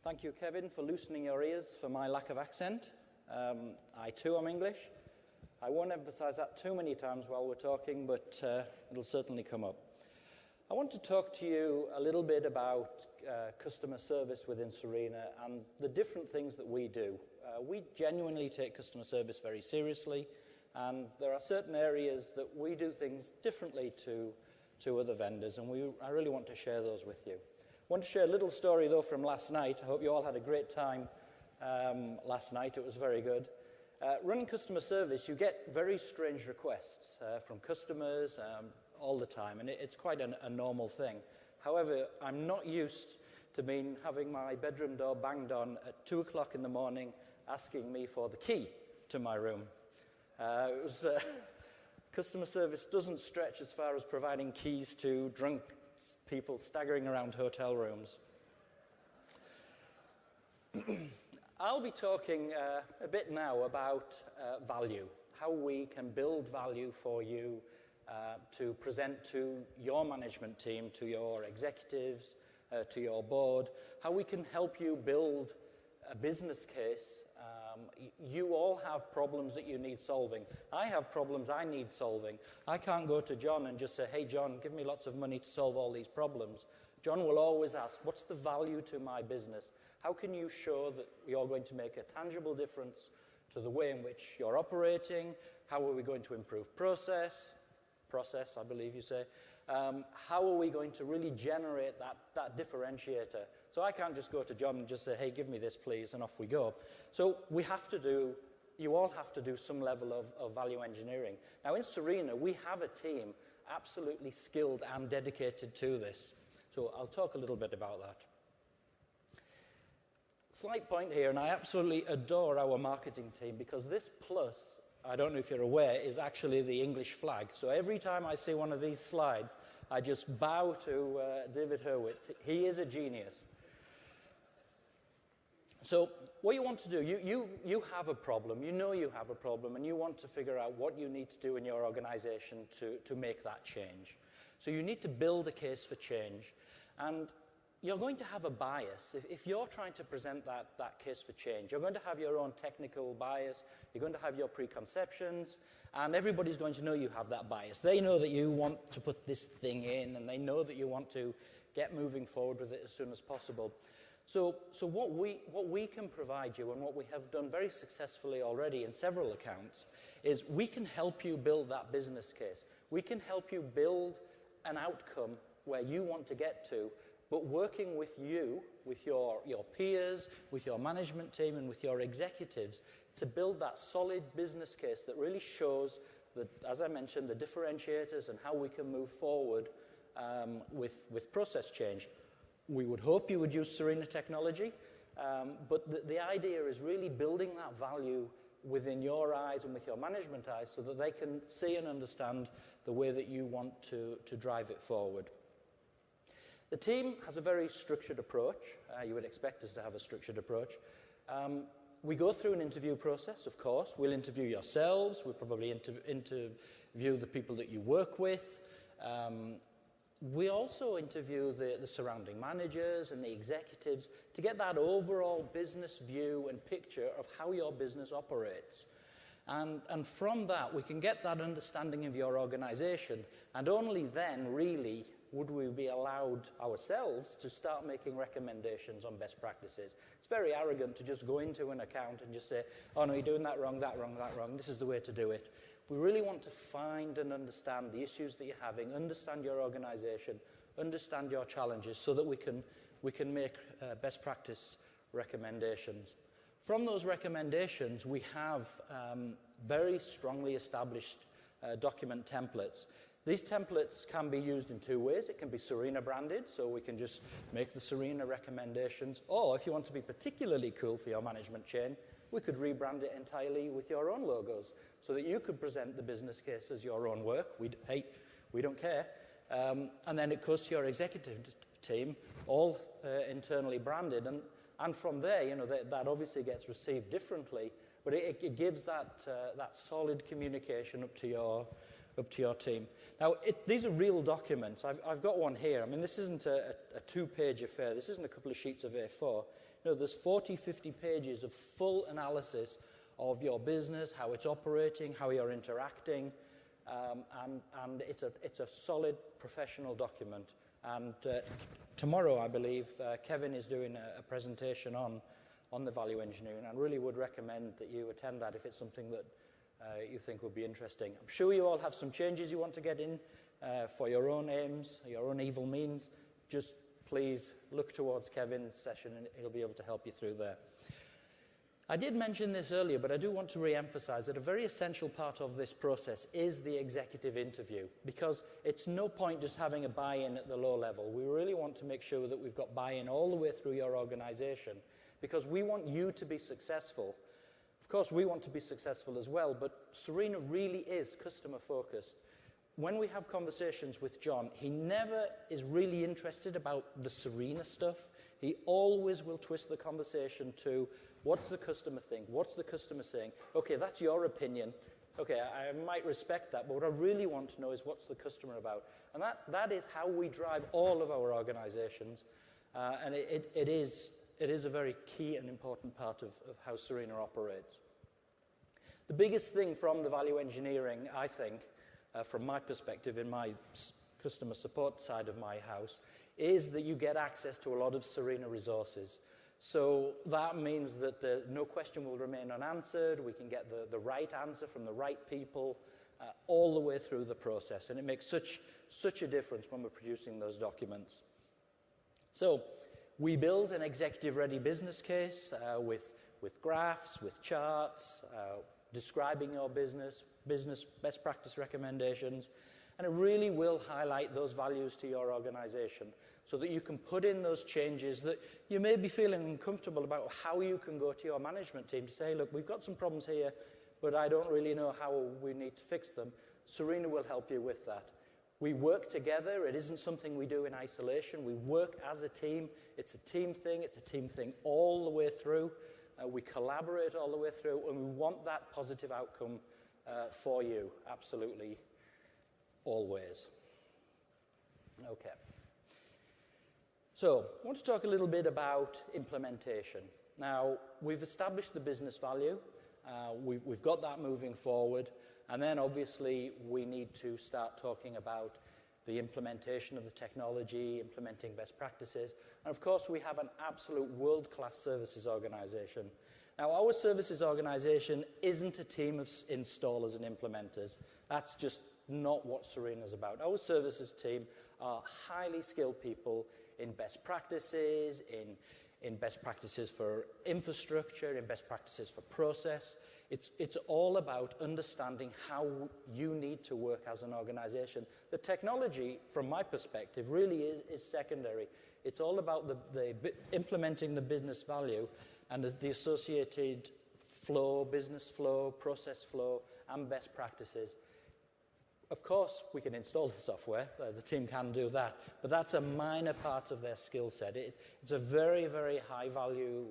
Thank you, Kevin, for loosening your ears for my lack of accent. I too am English. I won't emphasize that too many times while we're talking, but it'll certainly come up. I want to talk to you a little bit about customer service within Serena and the different things that we do. We genuinely take customer service very seriously, and there are certain areas that we do things differently to other vendors, and I really want to share those with you. I want to share a little story, though, from last night. I hope you all had a great time last night. It was very good. Running customer service, you get very strange requests from customers all the time, and it's quite a normal thing. However, I'm not used to having my bedroom door banged on at 2 o'clock in the morning asking me for the key to my room. Customer service doesn't stretch as far as providing keys to drunk people staggering around hotel rooms. I'll be talking a bit now about value, how we can build value for you to present to your management team, to your executives, to your board, how we can help you build a business case. You all have problems that you need solving. I have problems I need solving. I can't go to John and just say, hey, John, give me lots of money to solve all these problems. John will always ask, what's the value to my business? How can you show that you're going to make a tangible difference to the way in which you're operating? How are we going to improve process, I believe you say. How are we going to really generate that differentiator? So I can't just go to John and just say, hey, give me this, please, and off we go. So you all have to do some level of value engineering. Now, in Serena, we have a team absolutely skilled and dedicated to this. So I'll talk a little bit about that. Slight point here, and I absolutely adore our marketing team because this plus, I don't know if you're aware, is actually the English flag. So every time I see one of these slides, I just bow to David Hurwitz. He is a genius. So what you want to do, you have a problem, you have a problem, and you want to figure out what you need to do in your organization to make that change. So you need to build a case for change. And you're going to have a bias. If you're trying to present that case for change, you're going to have your own technical bias, you're going to have your preconceptions, and everybody's going to know you have that bias. They know that you want to put this thing in, and they know that you want to get moving forward with it as soon as possible. So what we can provide you, and what we have done very successfully already in several accounts, is we can help you build that business case. We can help you build an outcome where you want to get to, but working with you, with your peers, with your management team, and with your executives to build that solid business case that really shows, that, as I mentioned, the differentiators and how we can move forward with process change. We would hope you would use Serena technology, but the idea is really building that value within your eyes and with your management eyes so that they can see and understand the way that you want to drive it forward. The team has a very structured approach. You would expect us to have a structured approach. We go through an interview process, of course. We'll interview yourselves. We'll probably interview the people that you work with. We also interview the surrounding managers and the executives to get that overall business view and picture of how your business operates. And from that, we can get that understanding of your organization, and only then, really, would we be allowed ourselves to start making recommendations on best practices. It's very arrogant to just go into an account and just say, oh no, you're doing that wrong, this is the way to do it. We really want to find and understand the issues that you're having, understand your organization, understand your challenges, so that we can make best practice recommendations. From those recommendations, we have very strongly established document templates. These templates can be used in two ways. It can be Serena branded, so we can just make the Serena recommendations. Or if you want to be particularly cool for your management chain, we could rebrand it entirely with your own logos so that you could present the business case as your own work. We don't care. And then it goes to your executive team, all internally branded. And from there, that obviously gets received differently, but it gives that solid communication up to your team. Now, these are real documents. I've got one here. I mean, this isn't a two-page affair. This isn't a couple of sheets of A4. No, there's 40, 50 pages of full analysis of your business, how it's operating, how you're interacting, and it's a solid professional document. And tomorrow, I believe, Kevin is doing a presentation on the value engineering. I really would recommend that you attend that if it's something that you think would be interesting. I'm sure you all have some changes you want to get in for your own aims, your own evil means. Just please look towards Kevin's session and he'll be able to help you through there. I did mention this earlier, but I do want to re-emphasize that a very essential part of this process is the executive interview, because it's no point just having a buy-in at the low level. We really want to make sure that we've got buy-in all the way through your organization, because we want you to be successful. Of course, we want to be successful as well, but Serena really is customer-focused. When we have conversations with John, he never is really interested about the Serena stuff. He always will twist the conversation to, what's the customer think? What's the customer saying? Okay, that's your opinion. Okay, I might respect that, but what I really want to know is what's the customer about? And that is how we drive all of our organizations, and it is a very key and important part of how Serena operates. The biggest thing from the value engineering, I think, from my perspective in my customer support side of my house, is that you get access to a lot of Serena resources. So that means that no question will remain unanswered. We can get the right answer from the right people all the way through the process. And it makes such a difference when we're producing those documents. So we build an executive-ready business case with graphs, with charts, describing your business best practice recommendations, and it really will highlight those values to your organization so that you can put in those changes that you may be feeling uncomfortable about, how you can go to your management team to say, look, we've got some problems here, but I don't really know how we need to fix them. Serena will help you with that. We work together. It isn't something we do in isolation. We work as a team. It's a team thing. It's a team thing all the way through. We collaborate all the way through, and we want that positive outcome for you, absolutely, always. Okay. So, I want to talk a little bit about implementation. Now, we've established the business value. We've got that moving forward. And then, obviously, we need to start talking about the implementation of the technology, implementing best practices. And, of course, we have an absolute world-class services organization. Now, our services organization isn't a team of installers and implementers. That's just not what Serena's about. Our services team are highly skilled people in best practices, in best practices for infrastructure, in best practices for process. It's all about understanding how you need to work as an organization. The technology, from my perspective, really is secondary. It's all about the implementing the business value and the associated flow, business flow, process flow, and best practices. Of course, we can install the software. The team can do that. But that's a minor part of their skill set. It's a very, very high-value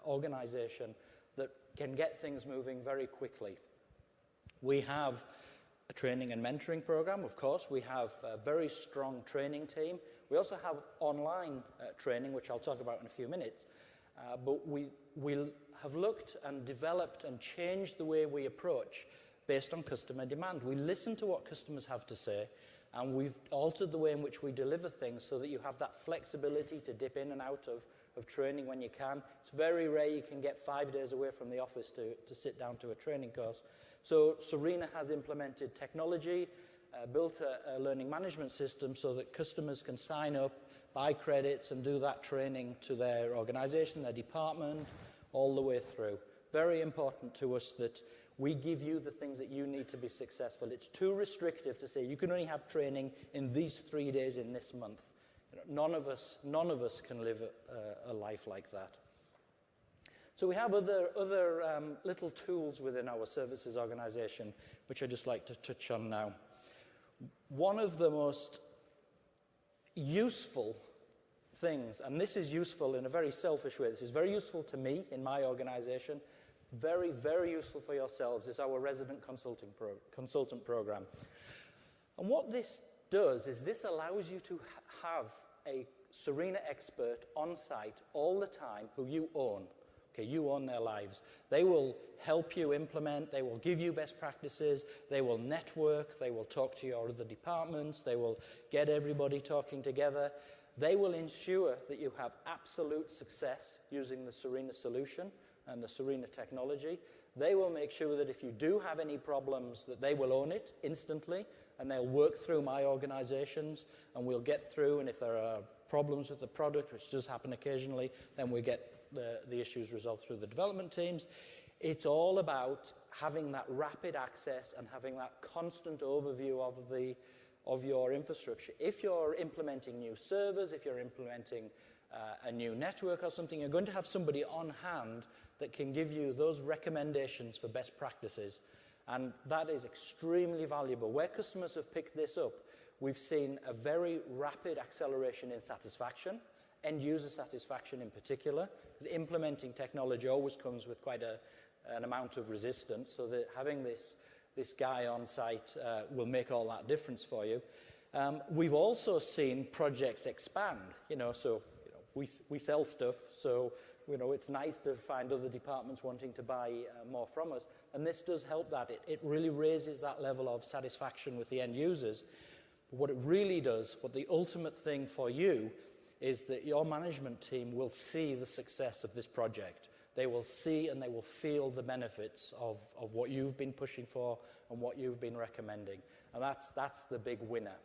organization that can get things moving very quickly. We have a training and mentoring program, of course. We have a very strong training team. We also have online training, which I'll talk about in a few minutes. But we have looked and developed and changed the way we approach based on customer demand. We listen to what customers have to say, and we've altered the way in which we deliver things so that you have that flexibility to dip in and out of training when you can. It's very rare you can get 5 days away from the office to sit down to a training course. So Serena has implemented technology, built a learning management system so that customers can sign up, buy credits, and do that training to their organization, their department, all the way through. Very important to us that we give you the things that you need to be successful. It's too restrictive to say you can only have training in these 3 days in this month. None of us can live a life like that. So we have other little tools within our services organization, which I'd just like to touch on now. One of the most useful things, and this is useful in a very selfish way, this is very useful to me in my organization, very, very useful for yourselves, is our resident consultant program. And what this does is this allows you to have a Serena expert on site all the time who you own. Okay, you own their lives. They will help you implement, they will give you best practices, they will network, they will talk to your other departments, they will get everybody talking together. They will ensure that you have absolute success using the Serena solution and the Serena technology. They will make sure that if you do have any problems, that they will own it instantly, and they'll work through my organizations, and we'll get through, and if there are problems with the product, which does happen occasionally, then we get the issues resolved through the development teams. It's all about having that rapid access and having that constant overview of your infrastructure. If you're implementing new servers, if you're implementing a new network or something, you're going to have somebody on hand that can give you those recommendations for best practices. And that is extremely valuable. Where customers have picked this up, we've seen a very rapid acceleration in satisfaction, end user satisfaction in particular, because implementing technology always comes with quite an amount of resistance, so that having this guy on site will make all that difference for you. We've also seen projects expand, we sell stuff, so it's nice to find other departments wanting to buy more from us, and this does help that. It really raises that level of satisfaction with the end users. But what it really does, what the ultimate thing for you, is that your management team will see the success of this project. They will see and they will feel the benefits of what you've been pushing for and what you've been recommending. And that's the big winner.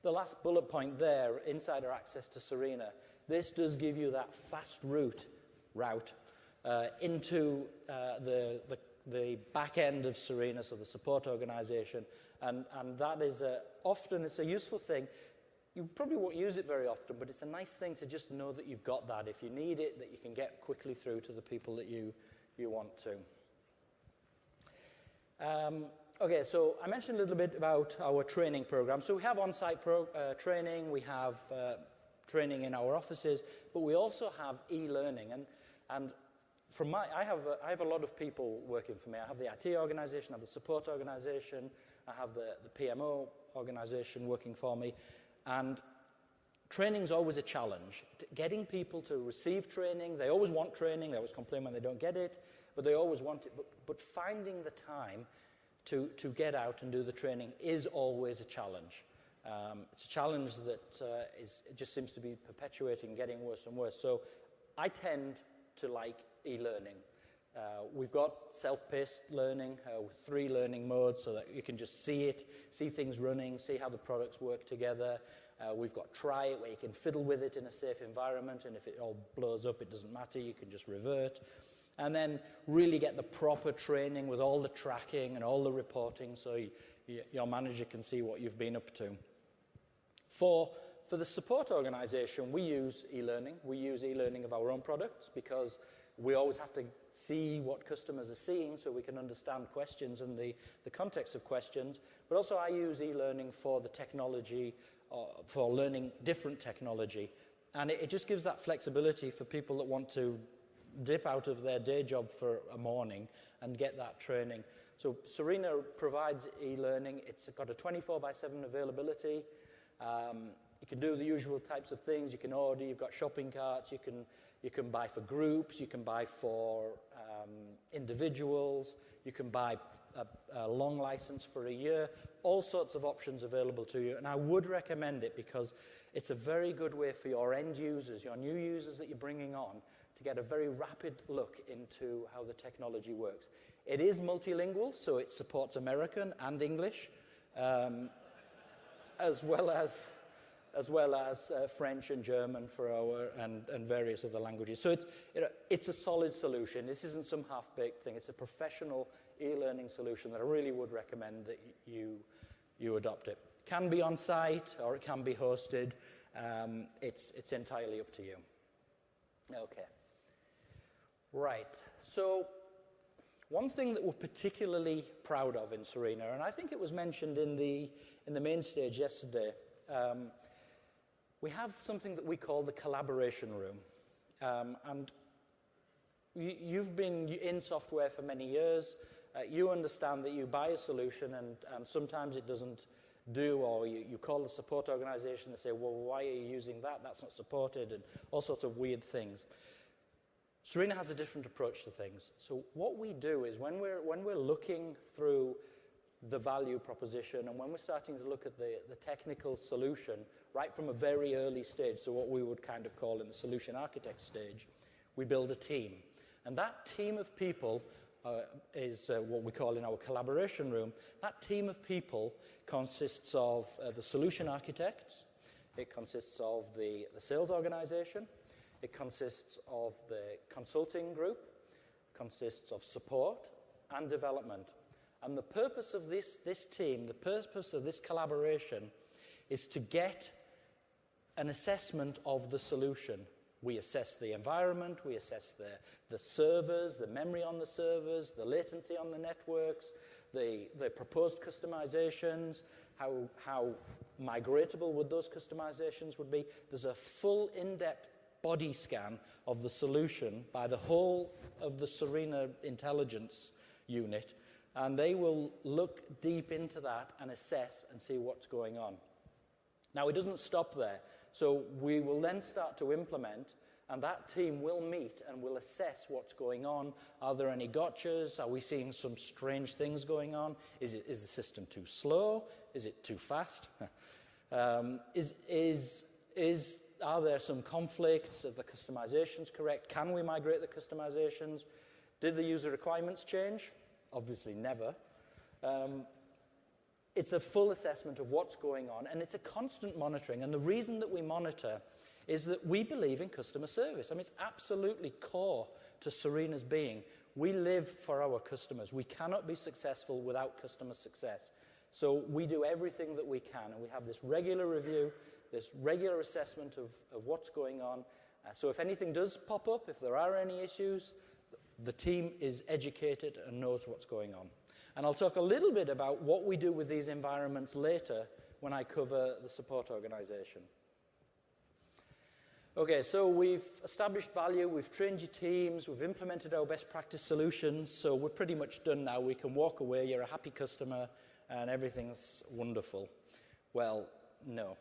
The last bullet point there, insider access to Serena, this does give you that fast route into the back end of Serena, so the support organization. And that is often it's a useful thing. You probably won't use it very often, but it's a nice thing to just know that you've got that. If you need it, that you can get quickly through to the people that you want to. Okay, so I mentioned a little bit about our training program. So we have on-site training, we have training in our offices, but we also have e-learning. And from I have a lot of people working for me. I have the IT organization, I have the support organization, I have the PMO organization working for me. And training's always a challenge. Getting people to receive training, they always want training, they always complain when they don't get it, but they always want it. But finding the time to get out and do the training is always a challenge. It's a challenge that it just seems to be perpetuating, getting worse and worse. So I tend to like e-learning. We've got self-paced learning with 3 learning modes so that you can just see things running, see how the products work together. We've got try it, where you can fiddle with it in a safe environment, and if it all blows up, it doesn't matter, you can just revert. And then really get the proper training with all the tracking and all the reporting so your manager can see what you've been up to. For the support organization, we use e-learning. We use e-learning of our own products because we always have to see what customers are seeing so we can understand questions and the context of questions. But also I use e-learning for the technology, for learning different technology. And it just gives that flexibility for people that want to dip out of their day job for a morning and get that training. So Serena provides e-learning. It's got a 24/7 availability. You can do the usual types of things. You can order. You've got shopping carts. You can buy for groups. You can buy for individuals. You can buy a long license for a year. All sorts of options available to you. And I would recommend it because it's a very good way for your end users, your new users that you're bringing on, to get a very rapid look into how the technology works. It is multilingual, so it supports American and English, as well as French and German for and various other languages. So it's a solid solution. This isn't some half-baked thing. It's a professional e-learning solution that I really would recommend that you adopt it. It can be on site or it can be hosted. It's entirely up to you. Okay. Right. So one thing that we're particularly proud of in Serena, and I think it was mentioned in the main stage yesterday, we have something that we call the collaboration room. And you've been in software for many years. You understand that you buy a solution and sometimes it doesn't do, or you call the support organization and say, well, why are you using that? That's not supported, and all sorts of weird things. Serena has a different approach to things. So what we do is when we're looking through the value proposition and when we're starting to look at the technical solution right from a very early stage, so what we would kind of call in the solution architect stage, we build a team. And that team of people is what we call in our collaboration room. That team of people consists of the solution architects, it consists of the sales organization, it consists of the consulting group, consists of support and development. And the purpose of this team, the purpose of this collaboration is to get an assessment of the solution. We assess the environment, we assess the servers, the memory on the servers, the latency on the networks, the proposed customizations, how migratable would those customizations would be. There's a full in-depth body scan of the solution by the whole of the Serena intelligence unit, and they will look deep into that and assess and see what's going on. Now, it doesn't stop there. So we will then start to implement, and that team will meet and will assess what's going on. Are there any gotchas? Are we seeing some strange things going on? Is the system too slow? Is it too fast? Are there some conflicts? Are the customizations correct? Can we migrate the customizations? Did the user requirements change? Obviously never. It's a full assessment of what's going on, and it's a constant monitoring. And the reason that we monitor is that we believe in customer service. I mean, it's absolutely core to Serena's being. We live for our customers. We cannot be successful without customer success. So we do everything that we can, and we have this regular review, this regular assessment of what's going on. So if anything does pop up, if there are any issues, the team is educated and knows what's going on. And I'll talk a little bit about what we do with these environments later when I cover the support organization. Okay, so we've established value, we've trained your teams, we've implemented our best practice solutions, so we're pretty much done now. We can walk away, you're a happy customer, and everything's wonderful. Well, no.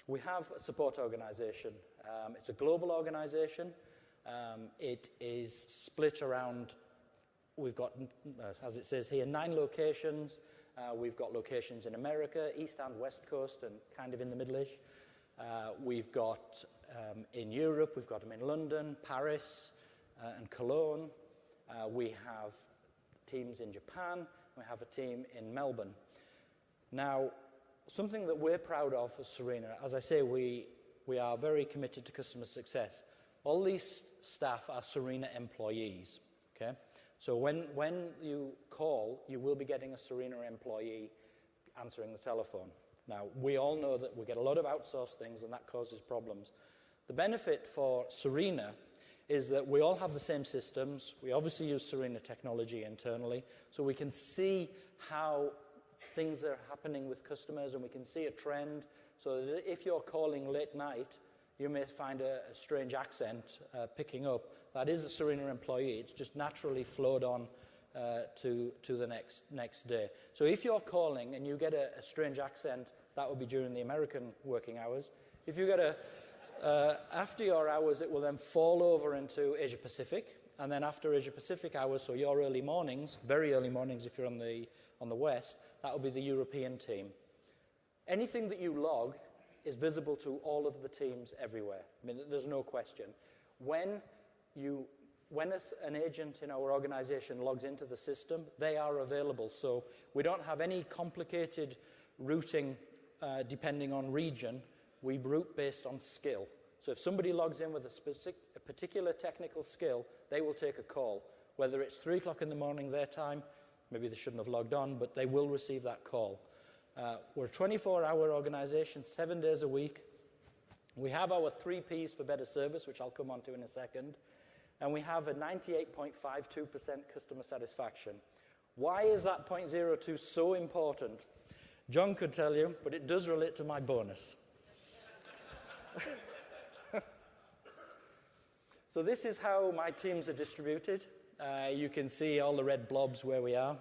We have a support organization. It's a global organization. It is split around, we've got, as it says here, 9 locations. We've got locations in America, East and West Coast, and kind of in the middle-ish. We've got in Europe, we've got them in London, Paris, and Cologne. We have teams in Japan. We have a team in Melbourne. Now, something that we're proud of as Serena, as I say, we are very committed to customer success. All these staff are Serena employees, okay? So when you call, you will be getting a Serena employee answering the telephone. Now, we all know that we get a lot of outsourced things, and that causes problems. The benefit for Serena is that we all have the same systems. We obviously use Serena technology internally, so we can see how things are happening with customers, and we can see a trend, so that if you're calling late night, you may find a strange accent picking up. That is a Serena employee. It's just naturally flowed on to the next day. So if you're calling and you get a strange accent, that will be during the American working hours. If you get after your hours, it will then fall over into Asia Pacific, and then after Asia Pacific hours, so your early mornings, very early mornings if you're on the west, that will be the European team. Anything that you log is visible to all of the teams everywhere. I mean, there's no question. When an agent in our organization logs into the system, they are available. So we don't have any complicated routing depending on region. We route based on skill. So if somebody logs in with a particular technical skill, they will take a call. Whether it's 3 o'clock in the morning their time, maybe they shouldn't have logged on, but they will receive that call. We're a 24-hour organization, 7 days a week. We have our 3 Ps for better service, which I'll come on to in a second. And we have a 98.52% customer satisfaction. Why is that 0.02 so important? John could tell you, but it does relate to my bonus. So this is how my teams are distributed. You can see all the red blobs where we are.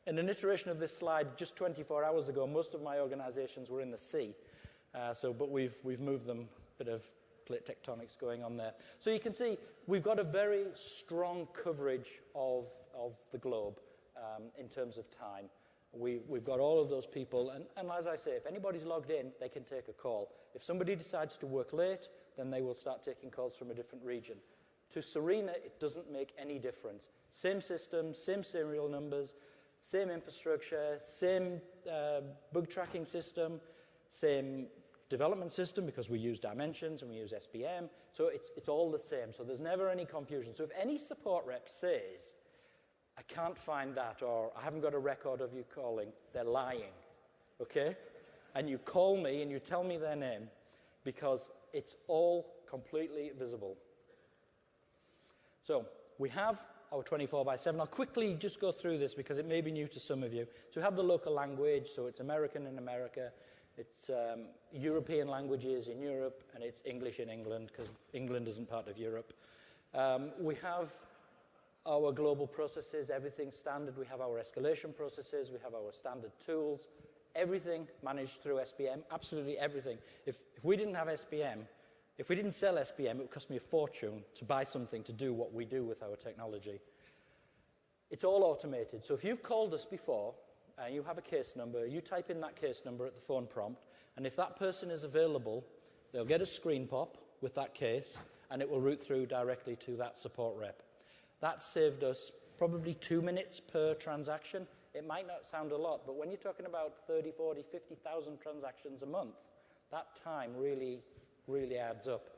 In an iteration of this slide just 24 hours ago, most of my organizations were in the sea. But we've moved them, a bit of plate tectonics going on there. So you can see we've got a very strong coverage of the globe in terms of time. We've got all of those people, and as I say, if anybody's logged in, they can take a call. If somebody decides to work late, then they will start taking calls from a different region. To Serena, it doesn't make any difference. Same system, same serial numbers, same infrastructure, same bug tracking system, same development system, because we use dimensions and we use SPM, so it's all the same. So there's never any confusion. So if any support rep says, I can't find that, or I haven't got a record of you calling, they're lying, okay? And you call me and you tell me their name, because it's all completely visible. So we have our 24/7. I'll quickly just go through this because it may be new to some of you. So we have the local language, so it's American in America, it's European languages in Europe, and it's English in England, because England isn't part of Europe. We have our global processes, everything standard. We have our escalation processes, we have our standard tools, everything managed through SPM, absolutely everything. If we didn't have SPM, if we didn't sell SPM, it would cost me a fortune to buy something to do what we do with our technology. It's all automated. So if you've called us before, and you have a case number, you type in that case number at the phone prompt, and if that person is available, they'll get a screen pop with that case, and it will route through directly to that support rep. That saved us probably 2 minutes per transaction. It might not sound a lot, but when you're talking about 30, 40, 50,000 transactions a month, that time really, really adds up.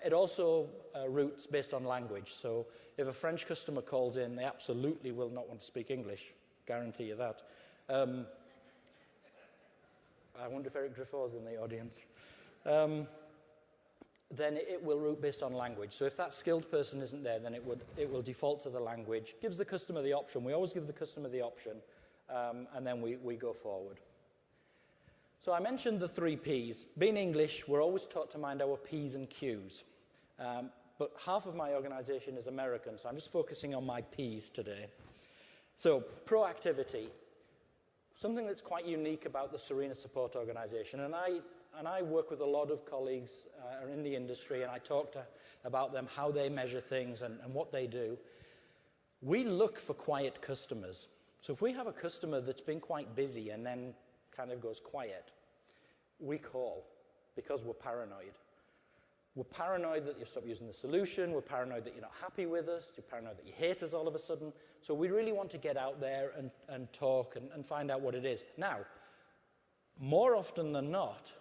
It also routes based on language. So if a French customer calls in, they absolutely will not want to speak English. Guarantee you that. I wonder if Eric Driffor's in the audience. Then it will route based on language. So if that skilled person isn't there, then it will default to the language. Gives the customer the option. We always give the customer the option, and then we go forward. So I mentioned the 3 Ps. Being English, we're always taught to mind our Ps and Qs. But half of my organization is American, so I'm just focusing on my Ps today. So proactivity, something that's quite unique about the Serena Support Organization, and I work with a lot of colleagues in the industry, and I talk about them, how they measure things and what they do. We look for quiet customers. So if we have a customer that's been quite busy and then kind of goes quiet, we call because we're paranoid. We're paranoid that you stop using the solution. We're paranoid that you're not happy with us. You're paranoid that you hate us all of a sudden. So we really want to get out there and talk and find out what it is. Now, more often than not,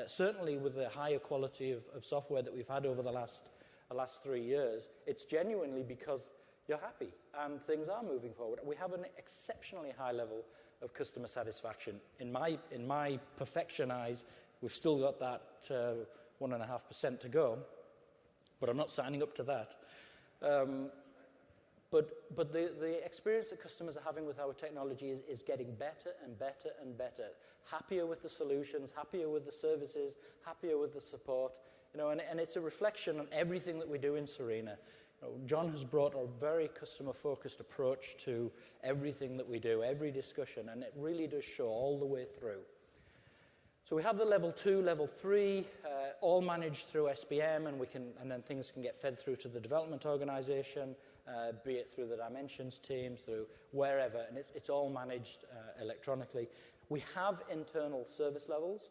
certainly with the higher quality of software that we've had over the last 3 years, it's genuinely because you're happy and things are moving forward. We have an exceptionally high level of customer satisfaction. In my perfection eyes, we've still got that 1.5% to go, but I'm not signing up to that. But the experience that customers are having with our technology is getting better and better and better. Happier with the solutions, happier with the services, happier with the support. And it's a reflection on everything that we do in Serena. John has brought a very customer-focused approach to everything that we do, every discussion, and it really does show all the way through. So we have the level 2, level 3, all managed through SPM, and then things can get fed through to the development organization, be it through the Dimensions team, through wherever, and it's all managed electronically. We have internal service levels.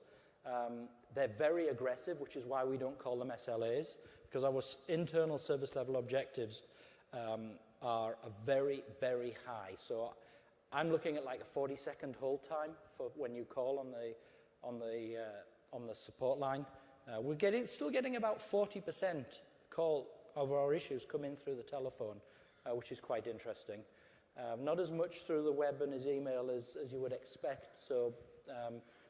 They're very aggressive, which is why we don't call them SLAs, because our internal service level objectives are very, very high. So I'm looking at like a 40-second hold time for when you call on the support line. We're still getting about 40% call of our issues come in through the telephone, which is quite interesting. Not as much through the web and as email as you would expect. So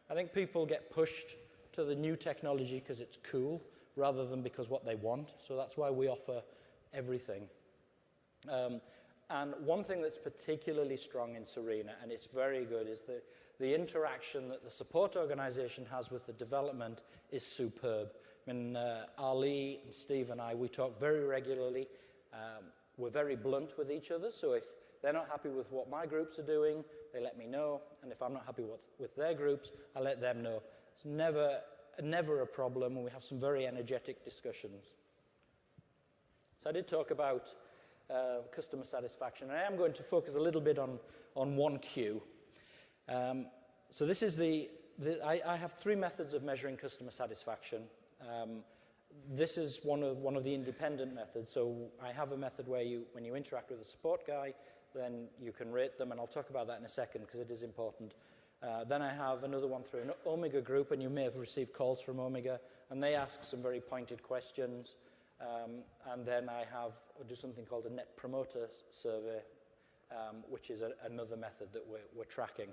I think people get pushed to the new technology because it's cool rather than because what they want. So that's why we offer everything. And one thing that's particularly strong in Serena, and it's very good, is the interaction that the support organization has with the development is superb. I mean, Ali and Steve and I, we talk very regularly. We're very blunt with each other, so if they're not happy with what my groups are doing, they let me know. And if I'm not happy with their groups, I let them know. It's never a problem, and we have some very energetic discussions. So I did talk about customer satisfaction, and I am going to focus a little bit on 1Q. So this is I have 3 methods of measuring customer satisfaction. This is one of the independent methods. So I have a method where when you interact with a support guy, then you can rate them, and I'll talk about that in a second because it is important. Then I have another one through an Omega group, and you may have received calls from Omega, and they ask some very pointed questions. And then I do something called a Net Promoter Survey, which is another method that we're tracking.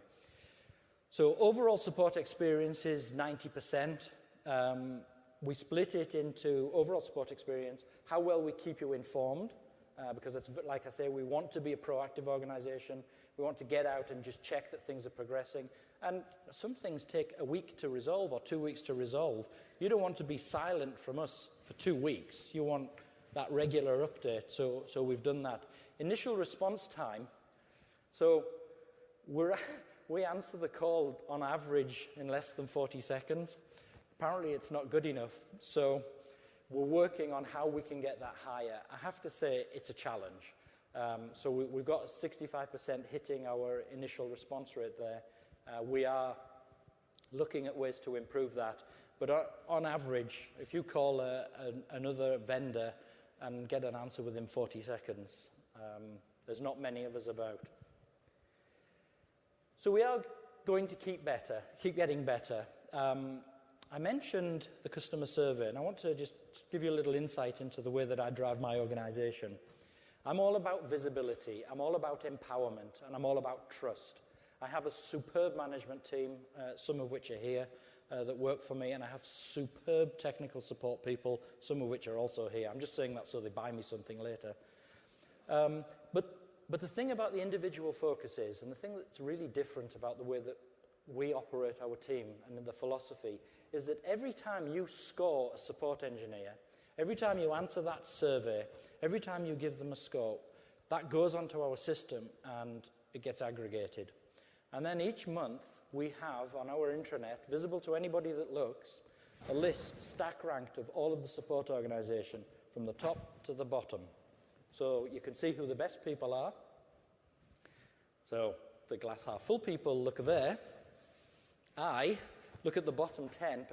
So overall support experience is 90%. We split it into overall support experience, how well we keep you informed, because it's, like I say, we want to be a proactive organization. We want to get out and just check that things are progressing. And some things take a week to resolve or 2 weeks to resolve. You don't want to be silent from us for 2 weeks. You want that regular update. So we've done that. Initial response time. So we answer the call on average in less than 40 seconds. Apparently it's not good enough. So we're working on how we can get that higher. I have to say it's a challenge. So we've got 65% hitting our initial response rate there. We are looking at ways to improve that. But on average, if you call another vendor and get an answer within 40 seconds, there's not many of us about. So we are going to keep getting better. I mentioned the customer survey, and I want to just give you a little insight into the way that I drive my organization. I'm all about visibility, I'm all about empowerment, and I'm all about trust. I have a superb management team, some of which are here, that work for me, and I have superb technical support people, some of which are also here. I'm just saying that so they buy me something later. But the thing about the individual focus is, and the thing that's really different about the way that we operate our team and the philosophy, is that every time you score a support engineer, every time you answer that survey, every time you give them a score, that goes onto our system and it gets aggregated. And then each month we have on our intranet, visible to anybody that looks, a list stack ranked of all of the support organization from the top to the bottom. So you can see who the best people are. So the glass half full people look there. I look at the bottom 10%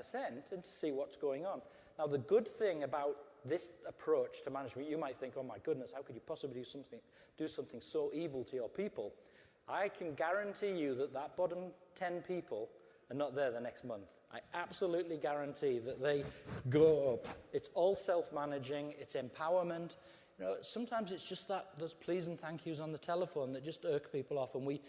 and to see what's going on. Now, the good thing about this approach to management, you might think, oh my goodness, how could you possibly do something so evil to your people? I can guarantee you that bottom 10 people are not there the next month. I absolutely guarantee that they go up. It's all self-managing, it's empowerment. You know, sometimes it's just those please and thank yous on the telephone that just irk people off, and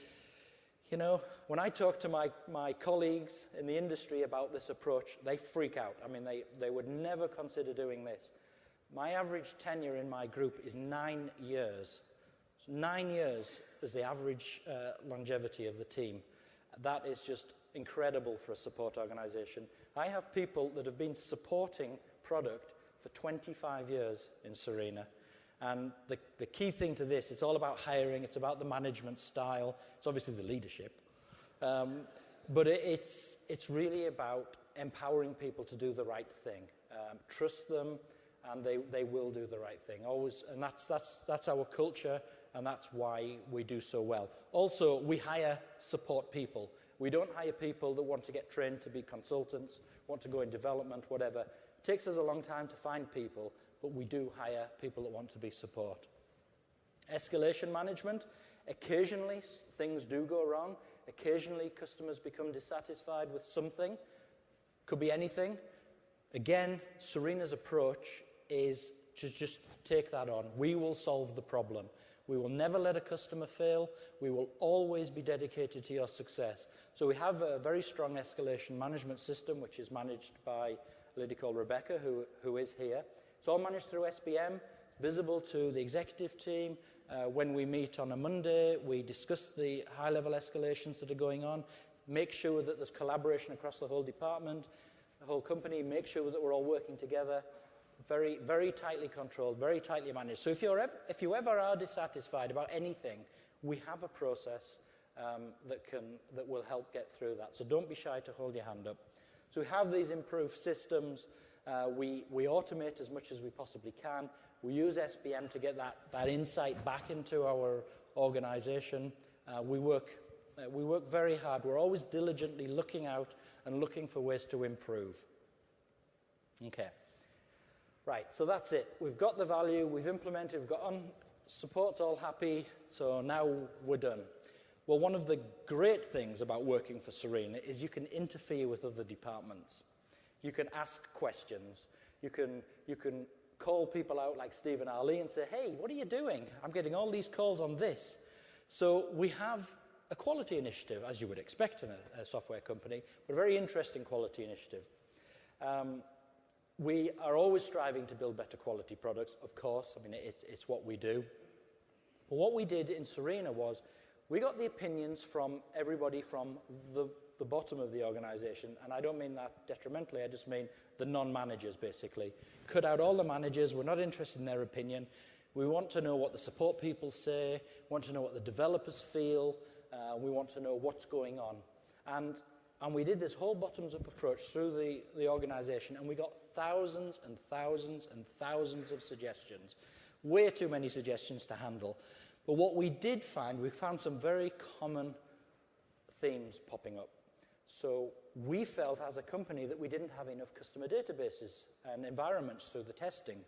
you know, when I talk to my colleagues in the industry about this approach, they freak out. I mean, they would never consider doing this. My average tenure in my group is 9 years. So 9 years is the average longevity of the team. That is just incredible for a support organization. I have people that have been supporting product for 25 years in Serena. And the key thing to this, it's all about hiring, it's about the management style, it's obviously the leadership. But it's really about empowering people to do the right thing. Trust them, and they will do the right thing. Always, and that's our culture, and that's why we do so well. Also, we hire support people. We don't hire people that want to get trained to be consultants, want to go in development, whatever. It takes us a long time to find people, but we do hire people that want to be support. Escalation management. Occasionally, things do go wrong. Occasionally, customers become dissatisfied with something. Could be anything. Again, Serena's approach is to just take that on. We will solve the problem. We will never let a customer fail. We will always be dedicated to your success. So we have a very strong escalation management system, which is managed by a lady called Rebecca, who is here. It's all managed through SBM, visible to the executive team. When we meet on a Monday, we discuss the high-level escalations that are going on, make sure that there's collaboration across the whole department, the whole company, make sure that we're all working together. Very, very tightly controlled, very tightly managed. So if you ever are dissatisfied about anything, we have a process that will help get through that. So don't be shy to hold your hand up. So we have these improved systems. We automate as much as we possibly can. We use SBM to get that insight back into our organization. We work very hard. We're always diligently looking out and looking for ways to improve. Okay. Right, so that's it. We've got the value, we've implemented, we've got support's all happy, so now we're done. Well, one of the great things about working for Serene is you can interfere with other departments. You can ask questions. You can call people out like Steve and Ali and say, hey, what are you doing? I'm getting all these calls on this. So we have a quality initiative, as you would expect in a software company, but a very interesting quality initiative. We are always striving to build better quality products, of course. I mean, it's what we do. But what we did in Serena was we got the opinions from everybody from the bottom of the organization, and I don't mean that detrimentally, I just mean the non-managers, basically. Cut out all the managers. We're not interested in their opinion. We want to know what the support people say, want to know what the developers feel, we want to know what's going on. And we did this whole bottoms-up approach through the organization, and we got thousands and thousands and thousands of suggestions. Way too many suggestions to handle. But what we did find, we found some very common themes popping up. So we felt as a company that we didn't have enough customer databases and environments through the testing.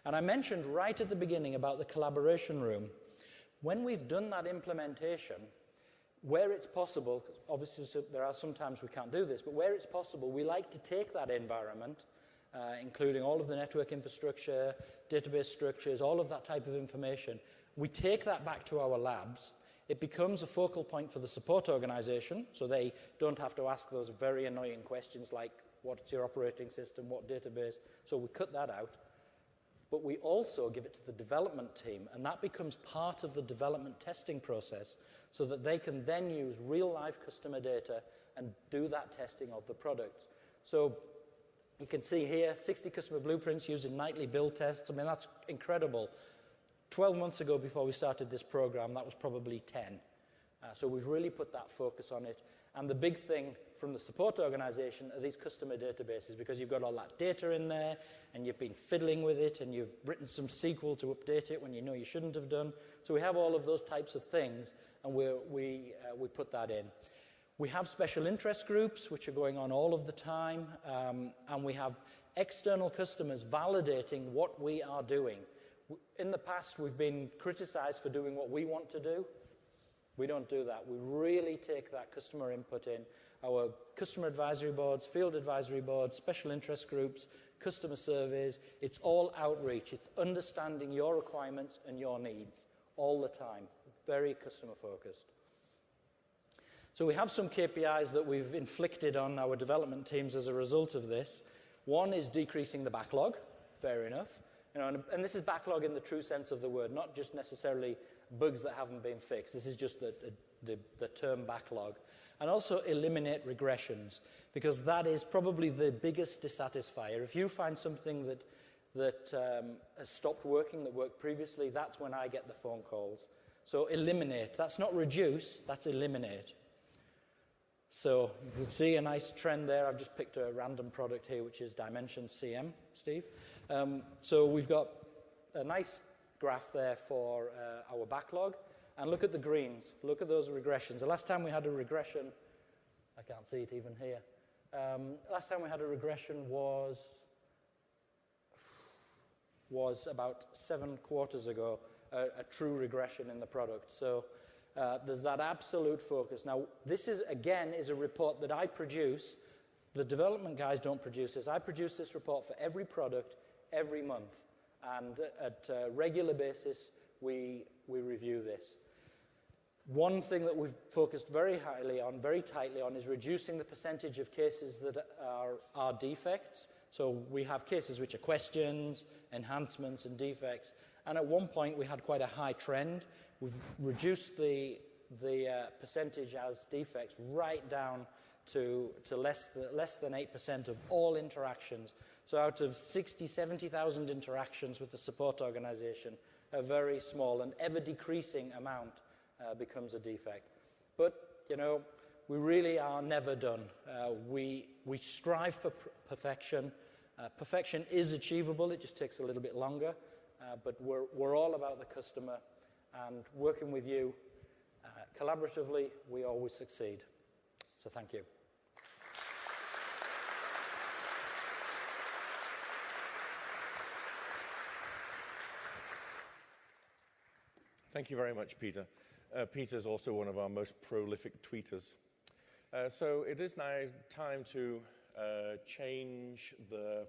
And I mentioned right at the beginning about the collaboration room. When we've done that implementation, where it's possible, obviously there are some times we can't do this, but where it's possible, we like to take that environment, including all of the network infrastructure, database structures, all of that type of information. We take that back to our labs. It becomes a focal point for the support organization, so they don't have to ask those very annoying questions like, what's your operating system, what database? So we cut that out. But we also give it to the development team, and that becomes part of the development testing process so that they can then use real-life customer data and do that testing of the products. So you can see here, 60 customer blueprints using nightly build tests. I mean, that's incredible. 12 months ago, before we started this program, that was probably 10. So we've really put that focus on it. And the big thing from the support organization are these customer databases, because you've got all that data in there, and you've been fiddling with it, and you've written some SQL to update it when you know you shouldn't have done. So we have all of those types of things, and we put that in. We have special interest groups, which are going on all of the time, and we have external customers validating what we are doing. In the past, we've been criticized for doing what we want to do. We don't do that. We really take that customer input in. Our customer advisory boards, field advisory boards, special interest groups, customer surveys, it's all outreach. It's understanding your requirements and your needs all the time. Very customer focused. So we have some KPIs that we've inflicted on our development teams as a result of this. One is decreasing the backlog. Fair enough. You know, and this is backlog in the true sense of the word, not just necessarily bugs that haven't been fixed. This is just the term backlog. And also eliminate regressions, because that is probably the biggest dissatisfier. If you find something that has stopped working, that worked previously, that's when I get the phone calls. So eliminate. That's not reduce, that's eliminate. So you can see a nice trend there. I've just picked a random product here, which is Dimension CM, Steve. So we've got a nice graph there for our backlog. And look at the greens. Look at those regressions. The last time we had a regression, I can't see it even here. Last time we had a regression was about 7 quarters ago, a true regression in the product. So there's that absolute focus. Now, this is, again, is a report that I produce. The development guys don't produce this. I produce this report for every product every month. And at a regular basis, we review this. One thing that we've focused very tightly on, is reducing the percentage of cases that are defects. So we have cases which are questions, enhancements, and defects. And at one point, we had quite a high trend. We've reduced the percentage as defects right down to less than 8% of all interactions. So out of 60,000, 70,000 interactions with the support organization, a very small and ever-decreasing amount becomes a defect. But, you know, we really are never done. We strive for perfection. Perfection is achievable, it just takes a little bit longer, but we're all about the customer, and working with you collaboratively, we always succeed. So thank you. Thank you very much, Peter. Peter's also one of our most prolific tweeters. So it is now time to change the